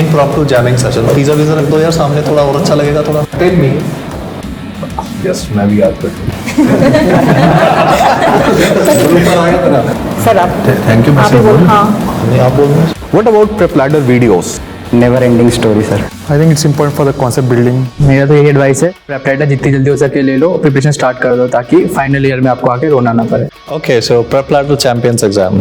impromptu jamming session. Pizza visa रख दो यार सामने, थोड़ा और अच्छा लगेगा थोड़ा. Tell me. Yes, मैं भी याद करता हूँ. सर आप Thank you, आप ही बोल. हाँ. नहीं आप बोलो. What about prep ladder videos? Never ending story sir. I think it's important for the concept building. मेरा तो यही एडवाइस है, प्रेप राइटर जितनी जल्दी हो सके ले लो, प्रिपरेशन स्टार्ट कर दो ताकि फाइनल ईयर में आपको आके रोना ना पड़े. Okay, so prep ladder champions exam.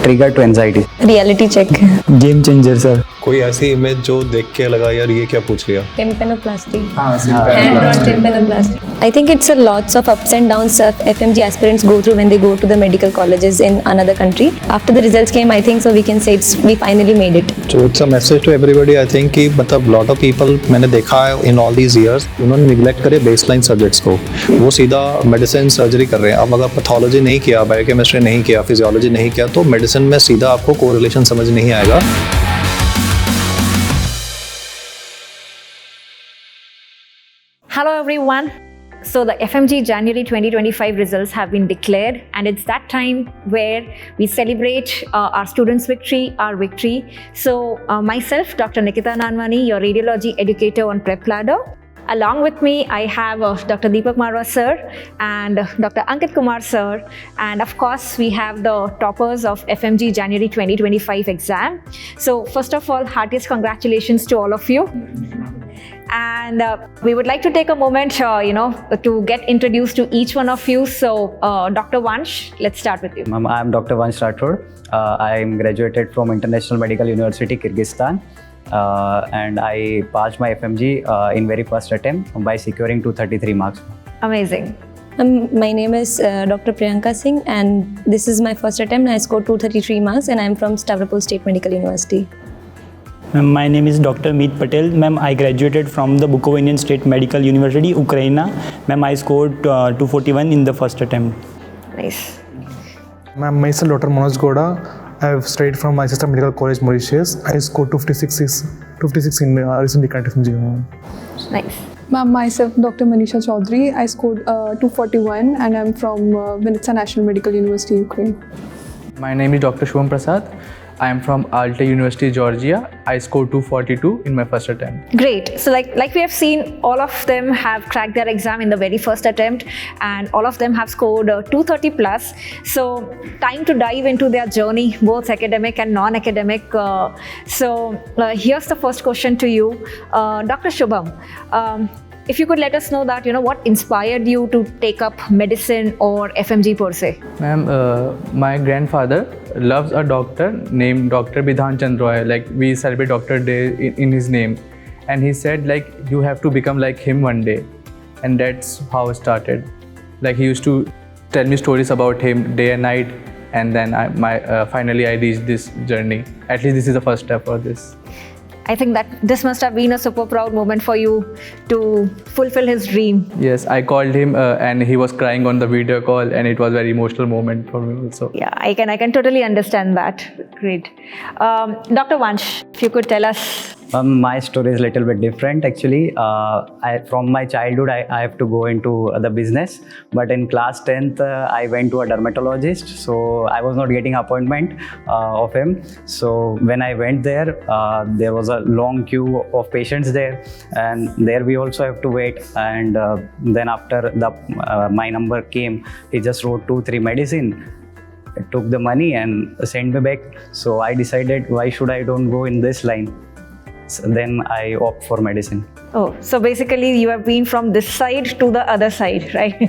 Trigger to anxiety. Reality check. Game changer sir. कोई ऐसी इमेज जो देख के लगा यार ये क्या पूछ लिया. Tympanoplasty. हाँ Hand-drawn tympanoplasty. I think it's a lots of ups and downs FMG aspirants go through when they go to the medical colleges in another country. After the results came, I think so we can say we finally made it. So it's a message to everybody. I think कि मतलब lot of people मैंने देखा है in all these years, उन्होंने neglect करे baseline subjects को. वो सीधा मेडिसिन सर्जरी कर रहे हैं. अब अगर पैथोलॉजी नहीं किया, बायोकेमिस्ट्री नहीं किया, फिजियोलॉजी नहीं किया, तो मेडिसिन में सीधा आपको कोरिलेशन समझ नहीं आएगा. Hello everyone. So the FMG January 2025 results have been declared, and it's that time where we celebrate our students' victory, our victory. So myself, Dr. Nikita Nanwani, your radiology educator on Prep Ladder. Along with me, I have Dr. Deepak Marwa sir and Dr. Ankit Kumar sir, and of course we have the toppers of FMG January 2025 exam. So first of all, heartiest congratulations to all of you. And we would like to take a moment, to get introduced to each one of you. So, Dr. Vansh, let's start with you. Ma'am, I am Dr. Vansh Rathod. I am graduated from International Medical University, Kyrgyzstan. And I passed my FMG in very first attempt by securing 233 marks. Amazing. My name is Dr. Priyanka Singh, and this is my first attempt. I scored 233 marks, and I am from Stavropol State Medical University. My name is Dr. Meet Patel. Ma'am, I graduated from the Bukovinian State Medical University, Ukraine. Ma'am, I scored 241 in the first attempt. Nice. Ma'am, myself Dr. Manoj Goda. I have studied from my sister medical college Mauritius. I scored 256 in recently conducted FMG. Nice. Ma'am, myself Dr. Manisha Chaudhary. I scored 241 and I'm from Vinnytsia National Medical University, Ukraine. My name is Dr. Shubham Prasad. I am from Alte University, Georgia. I scored 242 in my first attempt. Great. So like we have seen, all of them have cracked their exam in the very first attempt, and all of them have scored 230 plus. So time to dive into their journey, both academic and non-academic. So here's the first question to you, Dr. Shubham. If you could let us know that, what inspired you to take up medicine or FMG per se? Ma'am, my grandfather loves a doctor named Dr. Bidhan Chandra Roy. Like, we celebrate Doctor Day in his name. And he said, like, you have to become like him one day. And that's how it started. Like, he used to tell me stories about him day and night. And then finally I reached this journey. At least this is the first step for this. I think that this must have been a super proud moment for you to fulfill his dream. Yes, I called him and he was crying on the video call, and it was a very emotional moment for me also. Yeah, I can totally understand that. Great. Dr. Vansh, if you could tell us. My story is a little bit different actually. From my childhood, I have to go into the business. But in class 10th, I went to a dermatologist. So I was not getting appointment of him. So when I went there, there was a long queue of patients there. And there we also have to wait. And then after my number came, he just wrote 2-3 medicine. I took the money and sent me back. So I decided, why should I don't go in this line? So then I opt for medicine. Oh, so basically you have been from this side to the other side, right?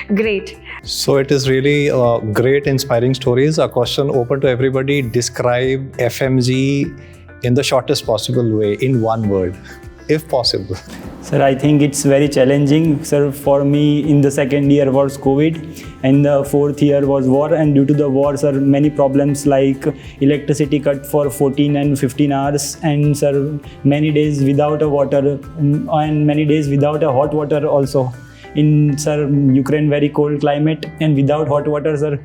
Great. So it is really great, inspiring stories. A question open to everybody. Describe FMG in the shortest possible way, in one word, if possible. Sir, I think it's very challenging. Sir, for me, in the second year was COVID, and the fourth year was war. And due to the war, sir, many problems like electricity cut for 14 and 15 hours, and sir, many days without a water, and many days without a hot water also. In sir, Ukraine, very cold climate, and without hot water, sir,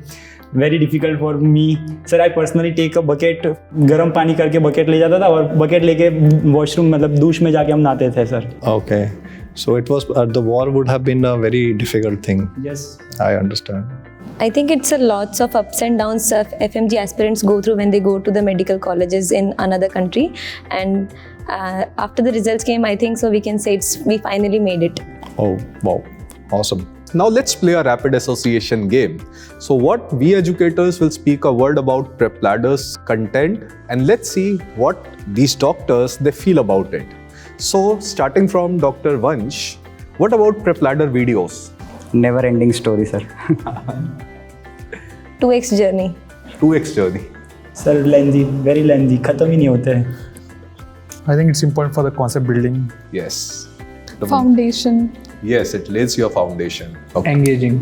very difficult for me. Sir, I personally take a bucket, गर्म पानी करके bucket ले जाता था और bucket लेके washroom मतलब douche में जाके हम नहाते थे sir. Okay, so it was the war would have been a very difficult thing. Yes. I understand. I think it's a lots of ups and downs FMG aspirants go through when they go to the medical colleges in another country, and after the results came, I think so we can say we finally made it. Oh, wow. Awesome. Now let's play a rapid association game. So what we educators will speak a word about Prep Ladder's content, and let's see what these doctors they feel about it. So starting from Dr. Vansh, what about Prep Ladder videos? Never ending story, sir. 2x journey. 2x journey. Sir lengthy, very lengthy, ख़त्म ही नहीं होते हैं. I think it's important for the concept building. Yes. Foundation. Yes, it lays your foundation. Okay. Engaging.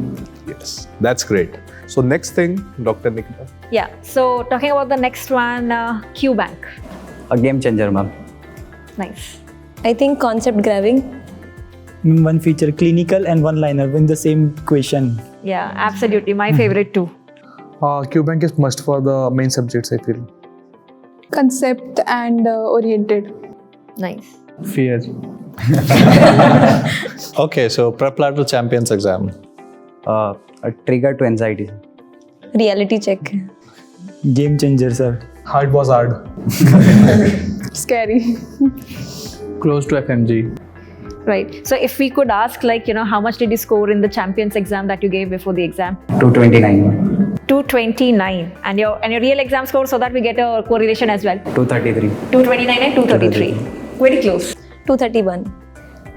Yes, that's great. So next thing, Dr. Nikita. Yeah, so talking about the next one, QBank. A game changer, ma'am. Nice. I think concept grabbing. One feature, clinical and one liner in the same question. Yeah, absolutely. My favorite too. QBank is must for the main subjects, I feel. Concept and oriented. Nice. Fear. Okay, so Prep Ladder Champions exam. A trigger to anxiety. Reality check. Game changer, sir. How it was hard. Scary. Close to FMG. Right. So if we could ask, like, how much did you score in the champions exam that you gave before the exam? 229. 229. And your real exam score, so that we get a correlation as well. 233. 229 and 233. Very close. 231.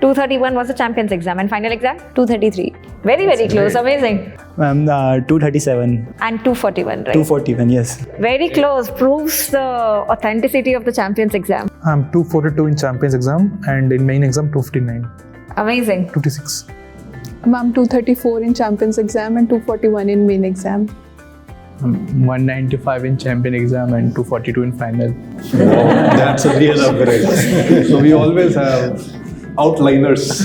231 was the champions exam, and final exam? 233. Very, very close. Amazing. Ma'am, 237. And 241, right? 241, yes. Very close. Proves the authenticity of the champions exam. I'm 242 in champions exam, and in main exam 259. Amazing. 56. Ma'am, 234 in champions exam and 241 in main exam. 195 in champion exam and 242 in final. That's a real upgrade. So we always have outliners.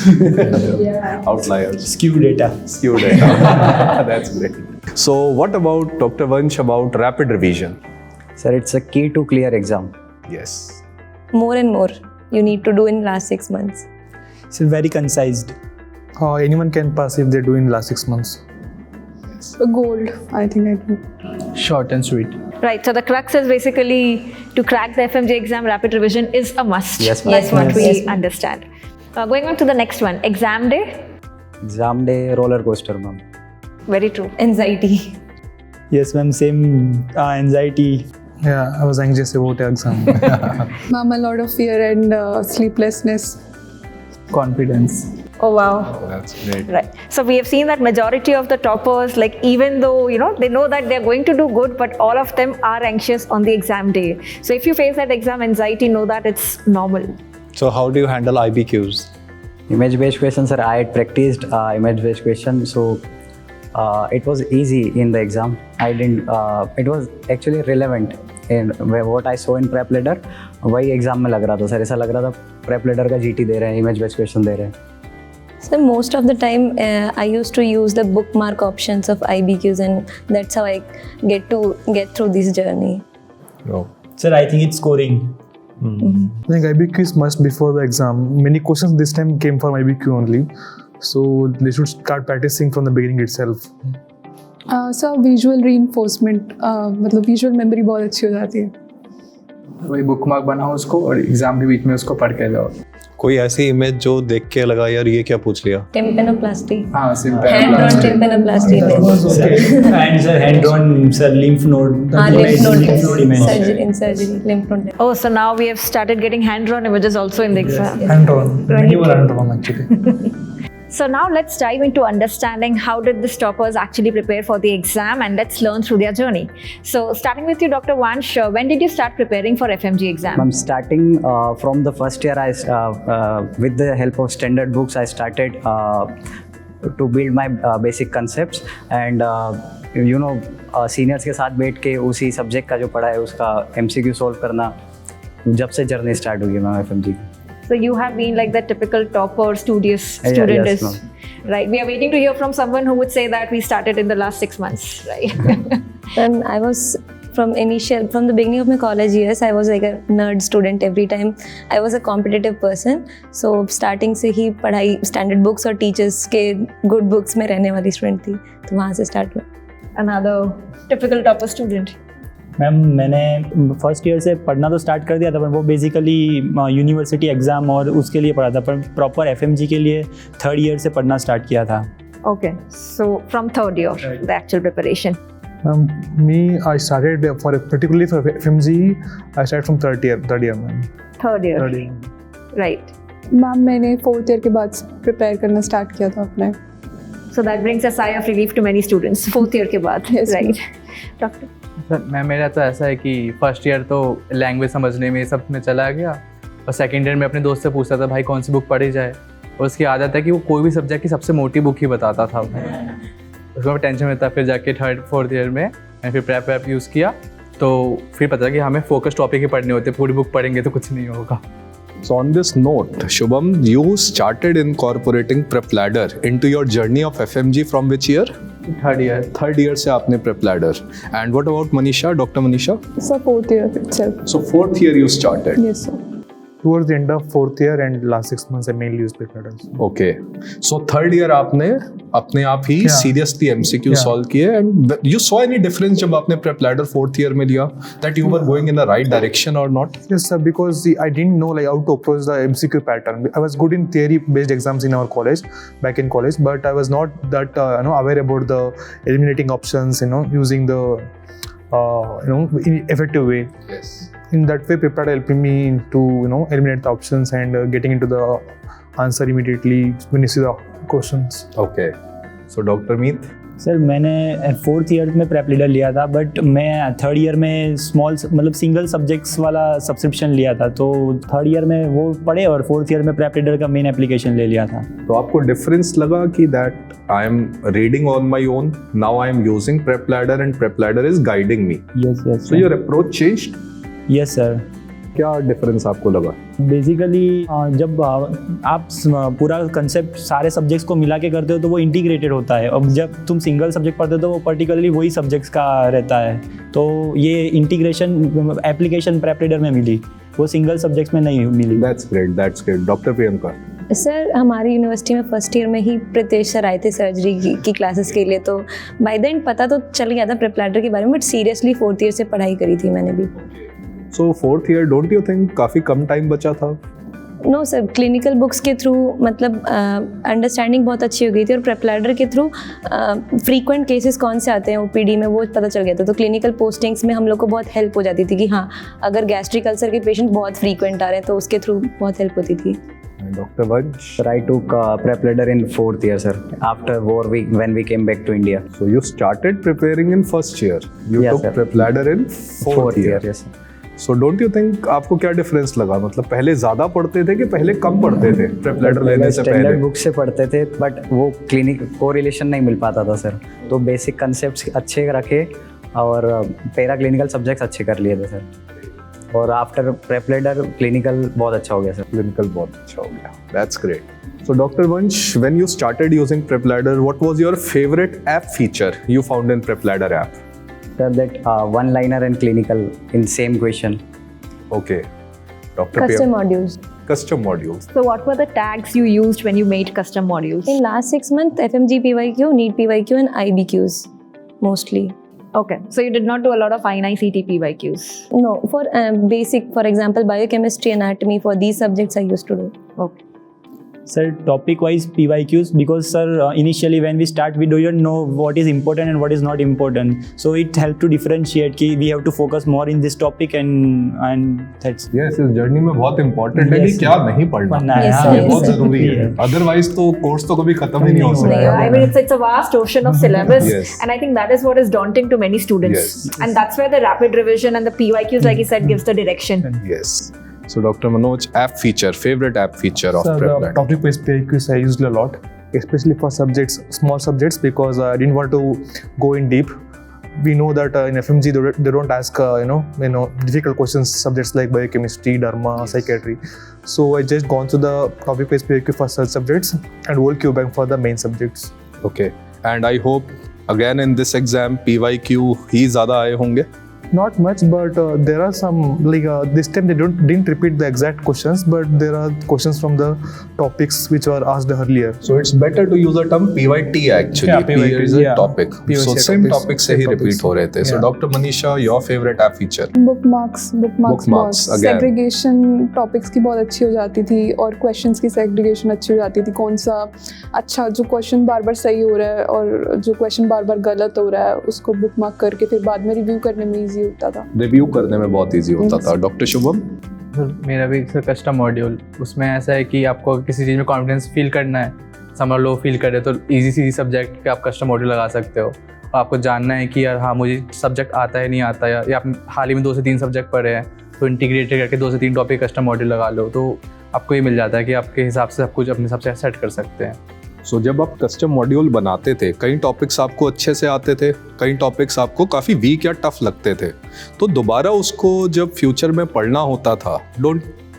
Outliers. Skew data. Skew data. That's great. So what about Dr. Vansh about rapid revision? Sir, it's a key to clear exam. Yes. More and more you need to do in last 6 months. It's very concised. Anyone can pass if they do in last 6 months. Gold, I think I do. Short and sweet. Right. So the crux is basically to crack the FMG exam, rapid revision is a must. Yes, ma'am. That's what Yes, we yes, ma'am. understand. Going on to the next one, exam day. Exam day roller coaster, ma'am. Very true. Anxiety. Yes, ma'am, same anxiety. Yeah, I was anxious about the exam. Ma'am, a lot of fear and sleeplessness. Confidence. Oh wow. That's great. Right. So we have seen that majority of the toppers, like even though they know that they're going to do good, but all of them are anxious on the exam day. So if you face that exam anxiety, know that it's normal. So how do you handle IBQs? Image-based questions, sir. I had practiced image-based questions, so it was easy in the exam. I didn't. It was actually relevant in what I saw in prep ladder. वही exam में लग रहा था sir. ऐसा लग रहा था prep ladder का GT दे रहे हैं, image-based question दे रहे हैं. So most of the time I used to use the bookmark options of IBQs, and that's how I get through this journey. Oh. Sir, I think it's scoring. I think IBQ is must before the exam. Many questions this time came from IBQ only. So they should start practicing from the beginning itself. So visual reinforcement, मतलब visual memory बहुत अच्छी हो जाती है. वही bookmark बनाओ उसको और एग्जाम के बीच में उसको पढ़ के जाओ. कोई ऐसी इमेज जो देख के लगा यार ये क्या पूछ लिया? Tympanoplasty. हाँ, simple. Hand-drawn tympanoplasty image. And sir, hand-drawn, sir, lymph node. Lymph node Lymph node image. surgery, in surgery, lymph node. Oh, so now we have started getting hand-drawn images also in the exam. Hand-drawn. Many were hand-drawn actually. So now let's dive into understanding how did the toppers actually prepare for the exam, and let's learn through their journey. So starting with you, Dr. Vansh, when did you start preparing for FMG exam? I'm starting from the first year. With the help of standard books, I started to build my basic concepts, and seniors के साथ बैठ के उसी subject का जो पढ़ा है उसका MCQ solve करना, जब से जर्नी स्टार्ट हुई है ma'am FMG. So you have been like the typical topper, studious student yes, is, right? We are waiting to hear from someone who would say that we started in the last 6 months, right? And I was from the beginning of my college years, I was like a nerd student every time. I was a competitive person. So starting से ही पढ़ाई standard books और teachers के good books में रहने वाली student थी. तो वहाँ से start हुआ. another typical topper student? Ma'am मैंने फर्स्ट ईयर से पढ़ना तो स्टार्ट कर दिया था, पर वो बेसिकली यूनिवर्सिटी एग्ज़ाम और उसके लिए पढ़ा था, पर प्रॉपर एफएमजी के लिए थर्ड ईयर से पढ़ना स्टार्ट किया था. Okay, so from third year, the actual preparation. I started particularly for FMG. I started from third year, ma'am. Third year. Third year. Right. Ma'am मैंने 4th ईयर के बाद prepare करना start किया था अपने. So that brings a sigh of relief to many students. Fourth year के बाद. Yes, Right. Doctor. Sir मैं मेरा तो ऐसा है कि फर्स्ट ईयर तो लैंग्वेज समझने में सब में चला गया, और सेकंड ईयर में अपने दोस्त से पूछता था भाई कौन सी बुक पढ़ी जाए, और उसकी आदत है कि वो कोई भी सब्जेक्ट की सबसे मोटी बुक ही बताता था. उसमें टेंशन रहता. फिर जाके थर्ड फोर्थ ईयर में मैंने फिर प्रेप यूज़ किया, तो फिर पता कि हमें फोकस टॉपिक ही पढ़ने होते, पूरी बुक पढ़ेंगे तो कुछ नहीं होगा. So on this note, Shubham, you started incorporating PrepLadder into your journey of FMG from which year? Third year. Third year से आपने PrepLadder. And what about Manisha, Dr. Manisha? So 4th year itself. So fourth year you started. Yes, sir. Towards the end of 4th year and last 6 months, I mainly used PrepLadders. Okay. So third year आपने अपने आप ही Yeah. seriously MCQ Yeah. solve किए, and you saw any difference जब आपने PrepLadder fourth year में लिया, that you were going in the right direction or not? Yes, sir, because I didn't know like how to approach the MCQ pattern. I was good in theory-based exams in our college, back in college, but I was not that aware about the eliminating options, using the in effective way. Yes. In that way, PrepLadder helping me to eliminate the options and getting into the answer immediately when you see the questions. Okay. So Dr. Meet? Sir मैंने fourth year में prep leader लिया था, but मैं third year में मतलब single subjects वाला subscription लिया था, तो थर्ड ईयर में वो पढ़े और फोर्थ ईयर में प्रेप लीडर का मेन एप्लीकेशन ले लिया था. तो आपको डिफरेंस लगा कि that I am reading on my own, now I am using PrepLadder and PrepLadder is guiding me. Yes yes. So your approach changed? Yes sir. क्या डिफरेंस आपको लगा? बेसिकली जब आप पूरा कंसेप्ट सारे सब्जेक्ट्स को मिला के करते हो तो वो इंटीग्रेटेड होता है, और जब तुम सिंगल सब्जेक्ट पढ़ते हो तो वो पर्टिकुलरली वही सब्जेक्ट्स का रहता है. तो ये इंटीग्रेशन एप्लीकेशन प्रेप लीडर में मिली, वो सिंगल सब्जेक्ट्स में नहीं मिली. That's great. Doctor Priyanka? Sir हमारी यूनिवर्सिटी में फर्स्ट ईयर में ही प्रीतेश सर आए थे सर्जरी की क्लासेस के लिए, तो बाय द एंड पता तो चल गया था PrepLadder के बारे में, बट सीरियसली फोर्थ ईयर से पढ़ाई करी थी मैंने भी. So fourth year don't you think काफ़ी कम टाइम बचा था? नो सर, क्लिनिकल बुक्स के थ्रू मतलब अंडरस्टैंडिंग बहुत अच्छी हो गई थी, और PrepLadder के थ्रू फ्रीक्वेंट केसेस कौन से आते हैं ओपीडी में वो पता चल गया था. तो क्लिनिकल पोस्टिंग्स में हम लोग को बहुत हेल्प हो जाती थी कि हाँ अगर गैस्ट्रिक अल्सर के पेशेंट बहुत फ्रीक्वेंट आ रहे हैं तो उसके थ्रू बहुत हेल्प होती थी. Dr. Vansh? Sir, I took PrepLadder in 4th year, sir. After war, when we came back to India. So you started preparing in first year. You Yes, took sir. PrepLadder in fourth year. Yes. Sir. So don't you think आपको क्या difference लगा? मतलब पहले ज़्यादा पढ़ते थे कि पहले कम पढ़ते थे PrepLadder लेने से पहले? स्टैंडर्ड बुक से पढ़ते थे, बट वो क्लिनिक कोरिलेशन नहीं मिल पाता था सर. तो बेसिक कंसेप्ट्स अच्छे रखे और पैरा क्लिनिकल सब्जेक्ट्स अच्छे कर लिए थे सर. और आफ्टर PrepLadder क्लिनिकल बहुत अच्छा हो गया सर. क्लिनिकल बहुत अच्छा हो गया. That's great. So Dr. Vansh, when you started using PrepLadder, what was your favorite app feature you found in PrepLadder app? Sir, that one-liner and clinical in same question. Okay. Dr. Custom modules. Custom modules. So what were the tags you used when you made custom modules? In last 6 months, FMG PYQ, NEET PYQ and IBQs mostly. Okay, so you did not do a lot of INI-CT PYQs. No, for basic, for example, biochemistry, anatomy, for these subjects I used to do. Okay. Sir, topic wise PYQs, because sir initially when we start we don't know what is important and what is not important, so it helped to differentiate कि we have to focus more in this topic and that's. Yes, इस journey में बहुत important है कि क्या नहीं पढ़ना है. Yes, हाँ, ये yes, बहुत sir. जरूरी है. Otherwise तो कोर्स तो कभी खत्म ही नहीं हो No, सकता. I mean it's a vast ocean of syllabus, Yes. and I think that is what is daunting to many students. Yes. And that's where the rapid revision and the PYQs, like you said, gives the direction. Yes. So Dr. Manoj, app feature, favorite app feature of So the PrepLadder? topic-based PIQs I used a lot, especially for subjects, small subjects, because I didn't want to go in deep. We know that in FMG they don't ask difficult questions, subjects like biochemistry, derma, psychiatry. So I just gone to the topic-based PIQ for such subjects and whole Q bank for the main subjects. Okay. And I hope again in this exam PYQ ही ज़्यादा आए होंगे. Not much, but there are some like this time they didn't repeat the exact questions, but there are questions from the topics which were asked earlier. So it's better to use the term PYT actually. Yeah, PYT, P is a yeah. topic. PYT So same topics, topic से ही same repeat topics. हो रहे थे. So Yeah. Dr. Manisha, your favorite app feature? bookmarks Bookmarks, again. Segregation topics की बहुत अच्छी हो जाती थी और क्वेश्चंस की सेग्रीगेशन अच्छी हो जाती थी. कौन सा अच्छा जो क्वेश्चन बार बार सही हो रहा है और जो क्वेश्चन बार बार गलत हो रहा है उसको बुकमार्क करके फिर बाद में रिव्यू करने में इजी होता था. रिव्यू करने में बहुत इजी होता था. डॉक्टर शुभम? सर मेरा भी सर कस्टम मॉड्यूल, उसमें ऐसा है कि आपको किसी चीज़ में कॉन्फिडेंस फील करना है, समर लो फील करे तो इजी सी सब्जेक्ट पे आप कस्टम मॉड्यूल लगा सकते हो. आपको जानना है कि यार हाँ मुझे सब्जेक्ट आता है नहीं आता है, या आप हाल ही में 2 से 3 सब्जेक्ट पढ़े हैं तो इंटीग्रेटेड करके 2 से 3 टॉपिक कस्टम मॉड्यूल लगा लो, तो आपको ये मिल जाता है कि आपके हिसाब से सब कुछ अपने हिसाब से सेट कर सकते हैं. सो जब आप कस्टम मॉड्यूल बनाते थे, कई टॉपिक्स आपको अच्छे से आते थे, कई टॉपिक्स आपको काफ़ी वीक या टफ लगते थे, तो दोबारा उसको जब फ्यूचर में पढ़ना होता था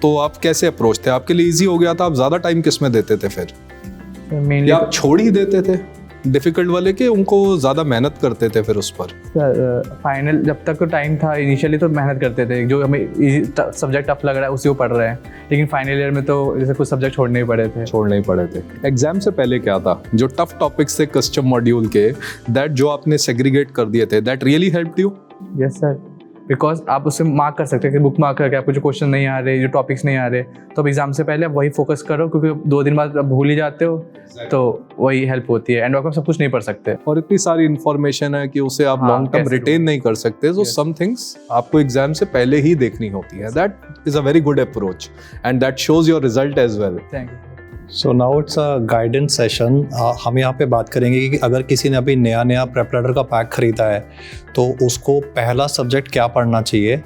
तो आप कैसे अप्रोच थे? आपके लिए इजी हो गया था? आप ज़्यादा टाइम किस में देते थे फिर, मेनली या आप छोड़ ही देते थे डिफ़िकल्ट वाले के, उनको ज़्यादा मेहनत करते थे फिर उस पर? फाइनल जब तक तो टाइम था इनिशियली तो मेहनत करते थे, जो हमें सब्जेक्ट टफ लग रहा है उसी को पढ़ रहे हैं, लेकिन फाइनल ईयर में तो जैसे कुछ सब्जेक्ट छोड़ने ही पड़े थे. एग्जाम से पहले क्या था जो टफ टॉपिक्स थे कस्टम मॉड्यूल के, दैट जो आपने सेग्रीगेट कर दिए थे, that really helped you? Yes sir, because आप उससे मार्क कर सकते हैं कि बुक मार्क करके आपको जो क्वेश्चन नहीं आ रहे, जो टॉपिक्स नहीं आ रहे, तो अब एग्जाम से पहले आप वही फोकस करो, क्योंकि 2 दिन बाद आप भूल ही जाते हो, तो वही हेल्प होती है. एंड आप सब कुछ नहीं पढ़ सकते और इतनी सारी इन्फॉर्मेशन है कि उसे आप हाँ, लॉन्ग टर्म कैसे रिटेन नहीं कर सकते. सो सम थिंग्स आपको एग्जाम से पहले ही देखनी होती है. That is a very good approach and that shows your result as well. Thank you. So now it's a guidance session. हम यहाँ पे बात करेंगे कि अगर किसी ने अभी नया प्रेप लैडर का पैक खरीदा है तो उसको पहला सब्जेक्ट क्या पढ़ना चाहिए,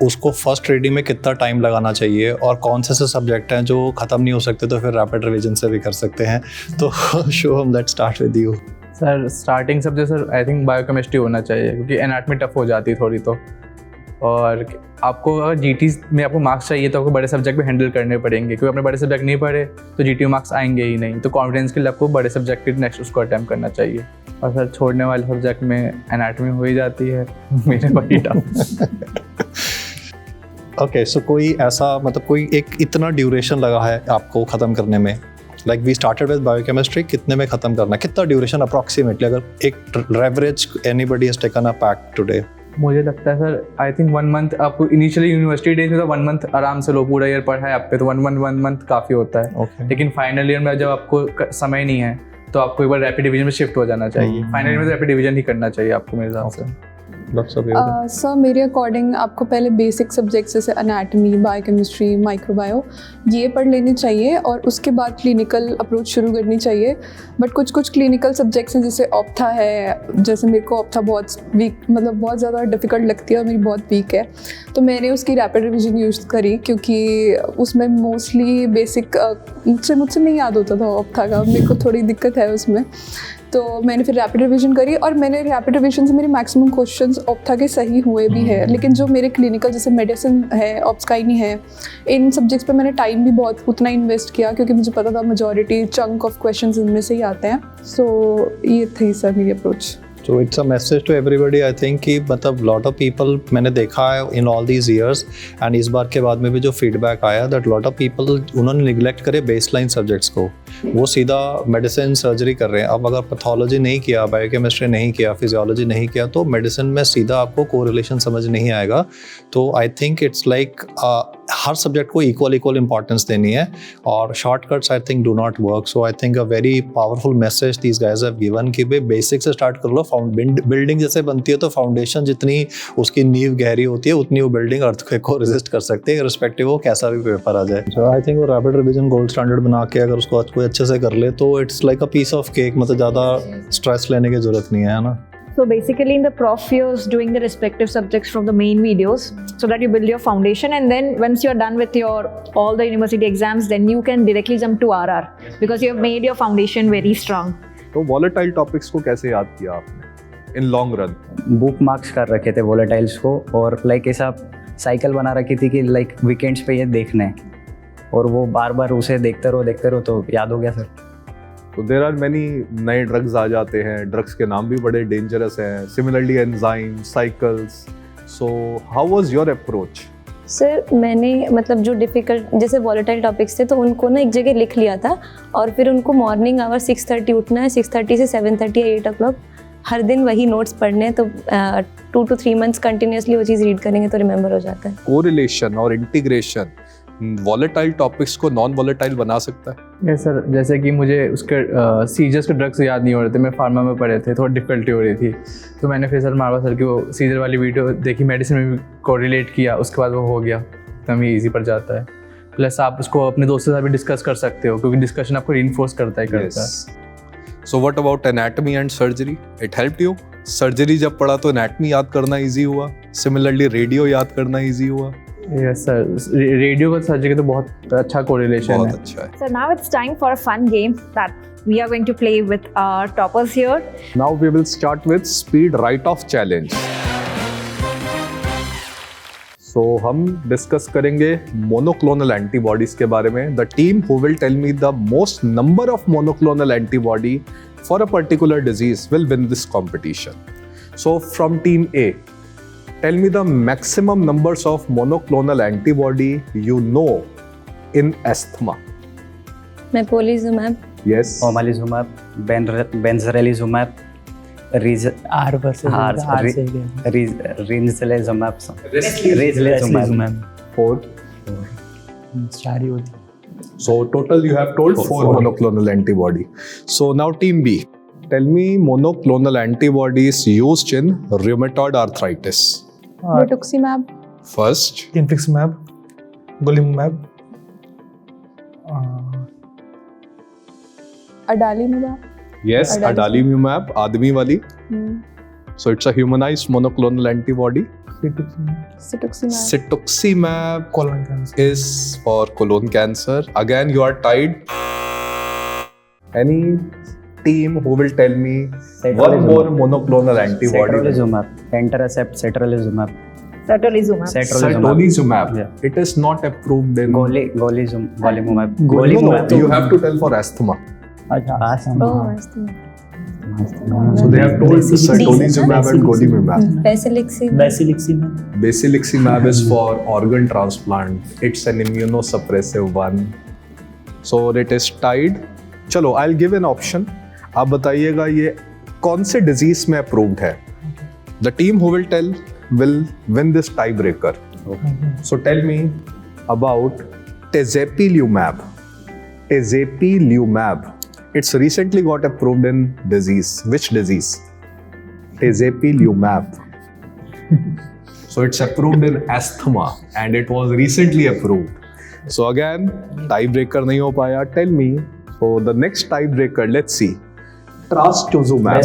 उसको फर्स्ट रीडिंग में कितना टाइम लगाना चाहिए, और कौन से सब्जेक्ट हैं जो ख़त्म नहीं हो सकते तो फिर रैपिड रिवीजन से भी कर सकते हैं. तो Shubham, let's start with you. Sir starting subject sir I think biochemistry होना चाहिए, क्योंकि एनाटॉमी टफ हो जाती है थोड़ी तो, और आपको अगर जीटी में आपको मार्क्स चाहिए तो आपको बड़े सब्जेक्ट भी हैंडल करने पड़ेंगे, क्योंकि अपने बड़े सब्जेक्ट नहीं पढ़े तो जीटी मार्क्स आएंगे ही नहीं. तो कॉन्फिडेंस के लिए आपको बड़े सब्जेक्ट के नेक्स्ट उसको अटैम्प्ट करना चाहिए. और सर छोड़ने वाले सब्जेक्ट में एनाटॉमी हो ही जाती है मेरे बड़ी टफ. ओके, सो कोई ऐसा मतलब कोई एक इतना ड्यूरेशन लगा है आपको ख़त्म करने में, like we started with biochemistry, कितने में ख़त्म करना, कितना ड्यूरेशन अप्रॉक्सीमेटली, अगर एक average anybody has taken a pack today? मुझे लगता है सर आई थिंक 1 मंथ. आपको इनिशियली यूनिवर्सिटी डेज में तो 1 मंथ आराम से लो, पूरा ईयर पढ़ा है आप पे तो 1 मंथ काफ़ी होता है. Okay. लेकिन फाइनल ईयर में जब आपको समय नहीं है तो आपको एक बार रैपिड डिवीजन में शिफ्ट हो जाना चाहिए. फाइनल ईयर में तो रैपिड डिवीजन ही करना चाहिए आपको मेरे हिसाब से. सर मेरे अकॉर्डिंग आपको पहले बेसिक सब्जेक्ट्स जैसे अनाटमी, बायोकेमिस्ट्री, माइक्रोबायो ये पढ़ लेनी चाहिए और उसके बाद क्लिनिकल अप्रोच शुरू करनी चाहिए. बट कुछ क्लिनिकल सब्जेक्ट्स हैं जैसे ऑप्था है, जैसे मेरे को ऑप्था बहुत वीक मतलब बहुत ज़्यादा डिफ़िकल्ट लगती है और मेरी बहुत वीक है, तो मैंने उसकी रैपिड रिवीजन यूज़ करी, क्योंकि उसमें मोस्टली बेसिक मुझसे नहीं याद होता था ऑप्था का, मेरे को थोड़ी दिक्कत है उसमें, तो मैंने फिर रैपिड रिवीजन करी और मैंने रैपिड रिवीजन से मेरे मैक्सिमम क्वेश्चंस ऑप्था के सही हुए भी हैं. लेकिन जो मेरे क्लिनिकल जैसे मेडिसिन है, ऑब्सकाइनी है, इन सब्जेक्ट्स पे मैंने टाइम भी बहुत उतना इन्वेस्ट किया, क्योंकि मुझे पता था मेजॉरिटी चंक ऑफ क्वेश्चंस इनमें से ही आते हैं. सो ये थी सर मेरी approach. So it's a message to everybody, I think कि मतलब lot of people मैंने देखा है in all these years, and इस बार के बाद में भी जो feedback आया that lot of people उन्होंने neglect करे baseline subjects को, वो सीधा मेडिसिन सर्जरी कर रहे हैं. अब अगर पैथोलॉजी नहीं किया, बायोकेमिस्ट्री नहीं किया, फिजियोलॉजी नहीं किया, तो मेडिसिन में सीधा आपको कोरिलेशन समझ नहीं आएगा. तो I think it's like her subject को इक्वल इंपॉर्टेंस देनी है, और shortcuts I think do not work. So I think a very powerful message these guys have given कि भाई बेसिक से स्टार्ट कर लो. बिल्डिंग जैसे बनती है तो फाउंडेशन जितनी उसकी नींव गहरी होती है उतनी वो बिल्डिंग अर्थक्वेक को रेजिस्ट कर सकती है, रिस्पेक्टिव वो कैसा भी पेपर आ जाए. सो आई थिंक वो रैपिड रिवीजन गोल्ड स्टैंडर्ड बना के अगर उसको कोई अच्छे से कर ले तो it's like a piece of cake. मतलब ज़्यादा स्ट्रेस लेने की जरूरत नहीं है ना. So basically in the prof years doing the respective subjects from the main videos so that you build your foundation, and then once you're done with your all the university exams then you can directly jump to RR because you have made your foundation very strong. तो volatile topics को कैसे याद किया आपने in long run? Book marks कर रखे थे volatiles को, और लाइक ऐसा साइकिल बना रखी थी कि लाइक वीकेंड्स पे ये देखना है, और वो बार बार उसे देखते रहो तो याद हो गया सर. तो देर आर मैनी नए ड्रग्स आ जाते हैं, ड्रग्स के नाम भी बड़े डेंजरस हैं. Similarly enzyme, cycles, So how was your approach? Sir मैंने मतलब जो डिफ़िकल्ट जैसे वॉलेटाइल टॉपिक्स थे तो उनको ना एक जगह लिख लिया था और फिर उनको मॉर्निंग आवर 6:30 उठना है, 6:30 से 7:30 या 8 o'clock हर दिन वही नोट्स पढ़ने हैं, तो 2 to 3 months कंटिन्यूसली वो चीज़ रीड करेंगे तो रिमेंबर हो जाता है। कोरिलेशन और इंटीग्रेशन वॉलेटाइल टॉपिक्स को नॉन वॉलेटाइल बना सकता है। यस सर, जैसे कि मुझे उसके सीजर्स के ड्रग्स याद नहीं हो रहे थे, मैं फार्मा में पढ़े थे, थोड़ा डिफिकल्टी हो रही थी, तो मैंने फिर सर मारवा सर की वो सीजर वाली वीडियो देखी, मेडिसिन में भी कोरिलेट किया, उसके बाद वो हो गया, एकदम ही ईजी पड़ जाता है। प्लस आप उसको अपने दोस्तों से भी डिस्कस कर सकते हो क्योंकि डिस्कशन आपको रीइंफोर्स करता है। So what about anatomy and surgery? It helped you? Surgery जब पढ़ा तो एनाटॉमी याद करना इजी हुआ, सिमिलरली रेडियो याद करना इजी हुआ? यस सर, रेडियो का सर्जरी का तो बहुत अच्छा कोरिलेशन है। बहुत अच्छा है। So now it's time for a fun game that we are going to play with our toppers here. Now we will start with speed write-off challenge. So हम डिस्कस करेंगे monoclonal antibodies के बारे में. The team who will tell me the most number of monoclonal antibody for a particular disease will win this competition. So from team A, tell me the maximum numbers of monoclonal antibody you know in asthma. Mepolizumab, Yes. Omalizumab, Benzrelizumab, R versus R से Rinzlezumab, Four. चार ही होती है। So total you have told four monoclonal antibody. So now team B, tell me monoclonal antibodies used in rheumatoid arthritis. Rituximab, First, Infliximab, Golimumab, Adalimumab, yes, adalimumab, आदमी वाली. So it's a humanized monoclonal antibody. Cetuximab, Cetuximab colon cancer. is for colon cancer. Again, you are tied. Any team who will tell me one more monoclonal antibody? Cetrolizumab, Entanercept, Cetrolizumab, Certolizumab. Certolizumab. Yeah. It is not approved in. Golimumab, No, you have to tell for asthma. asthma, So they have told certolizumab and golimumab. Basiliximab, Basiliximab is for organ transplant. It's an immunosuppressive one. So it is tied. चलो, I'll give an option. आप बताइएगा ये कौन से disease में approved है. The team who will tell will win this tiebreaker. So tell me about tezepelumab. Tezepelumab. It's recently got approved in disease. Which disease? Tezepelumab. So it's approved in asthma and it was recently approved. So again, tiebreaker नहीं हो पाया. Tell me. So the next tiebreaker, let's see. Trastuzumab.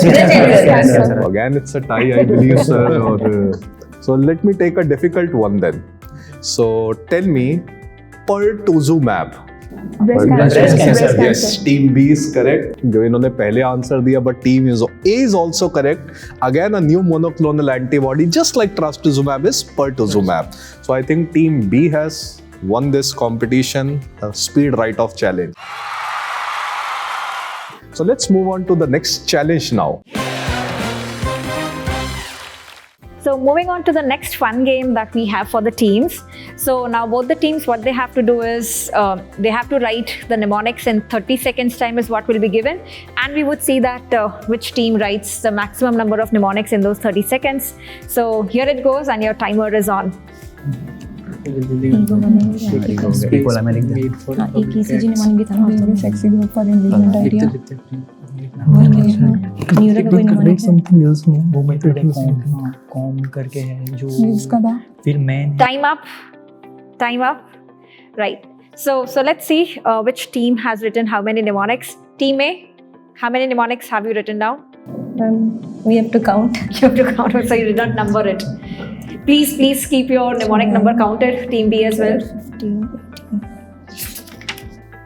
Again, it's a tie, I believe, sir. So let me take a difficult one then. So tell me, pertuzumab. breast cancer. Yes, team B is correct. जो इन्होंने पहले answer दिया, but team A is also correct. Again, a new monoclonal antibody, just like trastuzumab, is pertuzumab. So I think team B has won this competition, speed write-off challenge. So let's move on to the next challenge now. So moving on to the next fun game that we have for the teams. So now both the teams, what they have to do is they have to write the mnemonics in 30 seconds time is what will be given, and we would see that which team writes the maximum number of mnemonics in those 30 seconds. So here it goes, and your timer is on. sexy group for indigenous diarrhea. Com करके है जो उसका था. फिर man Time up. Time up. Right. So let's see which team has written how many mnemonics. Team A, how many mnemonics have you written down? we have to count. You have to count it, so you did not number it. Please keep your mnemonic number counted. Team B as well. 15, 18.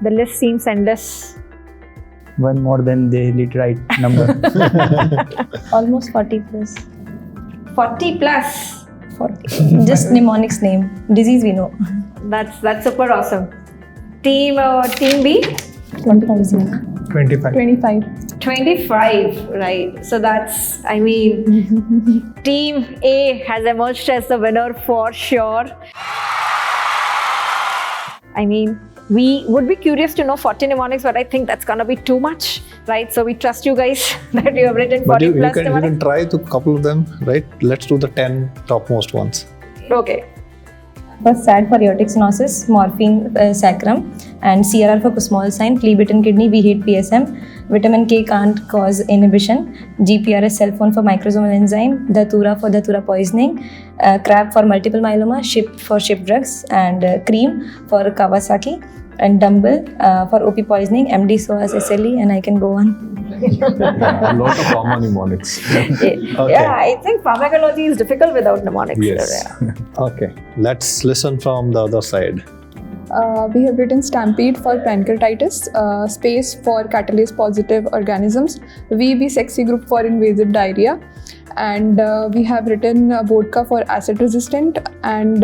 The list seems endless. one more than the right number. Almost 40 plus. 40 plus. 40. Just mnemonics name. Disease we know. That's super awesome. Team B. 25. 25. 25. 25, right. So that's, I mean, Team A has emerged as the winner for sure. I mean, we would be curious to know 40 mnemonics, but I think that's gonna be too much, right? So we trust you guys that you have written 40 But you plus can mnemonics. try to couple of them, right? Let's do the 10 topmost ones. Okay. For SAD for aortic stenosis, morphine sacrum, and CRR for small sign, flea bitten kidney, we hate PSM, vitamin K can't cause inhibition, GPRS cell phone for microsomal enzyme, Datura for Datura poisoning, CRAB for multiple myeloma, SHIP for SHIP drugs, and cream for Kawasaki, and Dumble for OP poisoning, MD SOAS SLE, and I can go on. A lot of common mnemonics. Yeah, I think pharmacology is difficult without mnemonics. Yes. Yeah. Okay, let's listen from the other side. We have written Stampede for pancreatitis, Space for catalase positive organisms, VB sexy group for invasive diarrhea, and we have written vodka for acid resistant, and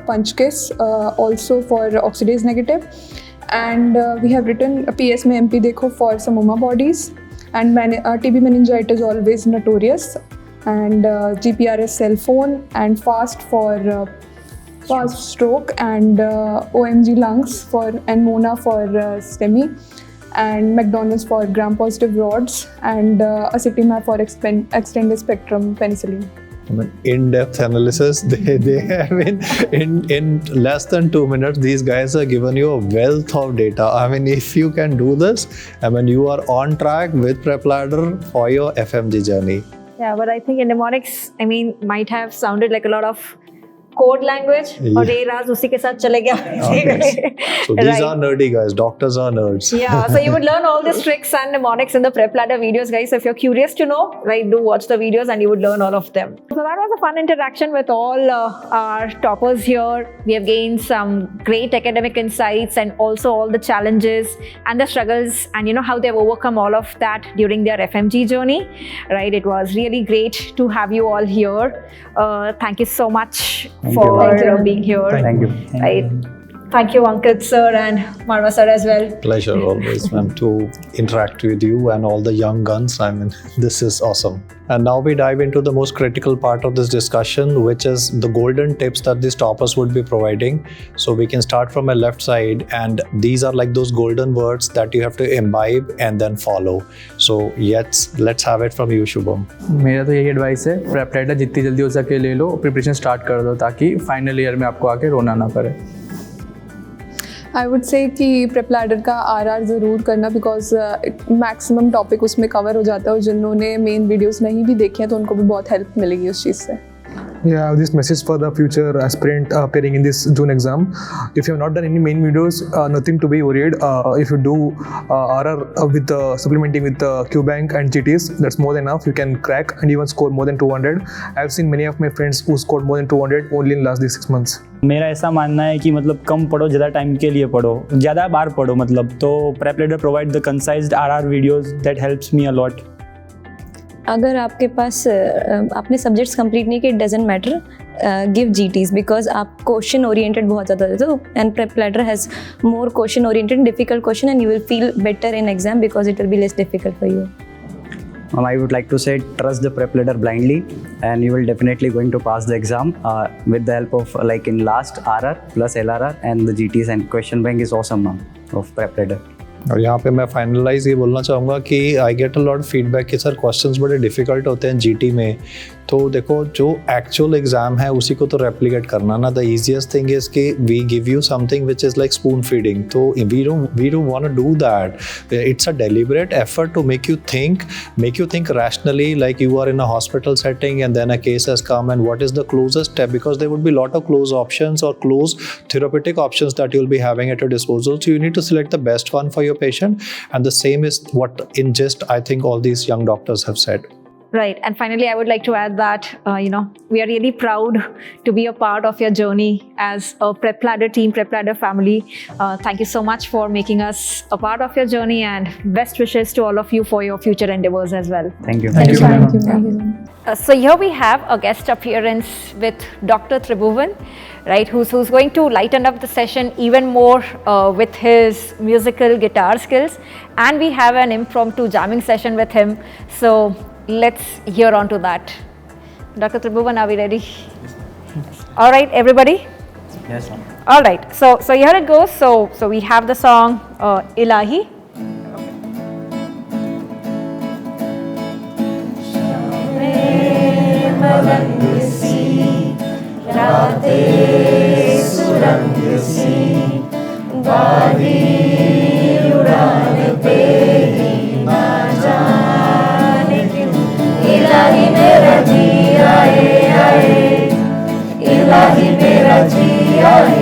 punch kiss also for oxidase negative, and we have written PS mein MP dekho for samoma bodies, and TB meningitis always notorious, and GPRS cell phone, and fast for fast stroke, and OMG lungs and Mona for STEMI, and McDonald's for gram-positive rods, and Acetimab for extended spectrum penicillin. I mean, in-depth analysis. They have in less than 2 minutes, these guys are given you a wealth of data. I mean, if you can do this, I mean, you are on track with PrepLadder for your FMG journey. Yeah, but I think in mnemonics, I mean, might have sounded like a lot of code language. और ये राज उसी के साथ चले गया. Okay. So these Right. are nerdy guys. Doctors are nerds. Yeah, so you would learn all these tricks and mnemonics in the PrepLadder videos, guys. So if you're curious to know, right, do watch the videos and you would learn all of them. So that was a fun interaction with all our toppers here. We have gained some great academic insights and also all the challenges and the struggles and you know how they've overcome all of that during their FMG journey, right? It was really great to have you all here. Thank you so much for being here. Thank you. Right. Thank you, Ankit sir and Marwa sir as well. Pleasure always, ma'am, to interact with you and all the young guns. I mean, this is awesome. And now we dive into the most critical part of this discussion, which is the golden tips that these toppers would be providing. So we can start from my left side, and these are like those golden words that you have to imbibe and then follow. So yes, let's have it from you, Shubham. मेरा तो यही advice है, PrepLadder जितनी जल्दी हो सके ले लो, preparation start कर दो ताकि फाइनल ईयर में आपको आके रोना ना पड़े. आई वुड से कि PrepLadder का RR ज़रूर करना, बिकॉज मैक्सिमम टॉपिक उसमें कवर हो जाता है, और जिन्होंने मेन वीडियोस नहीं भी देखे हैं तो उनको भी बहुत हेल्प मिलेगी उस चीज़ से. Yeah, this message for the future aspirant appearing in this June exam. If you have not done any main videos, nothing to be worried. If you do RR with supplementing with QBank and GTs, that's more than enough. You can crack and even score more than 200. I've seen many of my friends who scored more than 200 only in last these 6 months. मेरा ऐसा मानना है कि मतलब कम पढ़ो, ज़्यादा time के लिए पढ़ो, ज़्यादा बार पढ़ो मतलब. तो PrepLadder provide the concise RR videos that helps me a lot. अगर आपके पास अपने सब्जेक्ट्स कंप्लीट नहीं किए, it doesn't matter, give GTs, because आप क्वेश्चन ओरिएंटेड बहुत ज़्यादा देते हो, and PrepLadder has more question oriented difficult question, and you will feel better in exam because it will be less difficult for you. I would like to say trust the PrepLadder blindly and you will definitely going to pass the exam with the help of like in last RR plus LRR and the GTs, and question bank is awesome ma'am of PrepLadder. और यहाँ पे मैं finalise ये बोलना चाहूँगा कि I get a lot feedback कि sir questions बड़े डिफिकल्ट होते हैं GT में. तो देखो, जो एक्चुअल एग्जाम है उसी को तो रेप्लिकेट करना ना. द इजीएस्ट थिंग इज कि we give you something which is like spoon feeding. तो we don't want to do that. It's a deliberate effort to make you think rationally, like you are in a hospital setting and then a case has come, and what is the closest step, because there would be a lot of close options or close therapeutic options that you'll be having at your disposal. So you need to select the best one for your patient, and the same is what in just I think all these young doctors have said. Right. And finally, I would like to add that, we are really proud to be a part of your journey as a Prep Ladder team, Prep Ladder family. Thank you so much for making us a part of your journey, and best wishes to all of you for your future endeavors as well. Thank you. Thank you, ma'am. Thank you. So here we have a guest appearance with Dr. Tribhuvan, right, who's going to lighten up the session even more with his musical guitar skills. And we have an impromptu jamming session with him. So let's hear on to that. Dr. Tribhuvan, are we ready? All right, everybody? Yes, ma'am. All right, so here it goes. So we have the song Ilahi. Ilahi mera ji aaye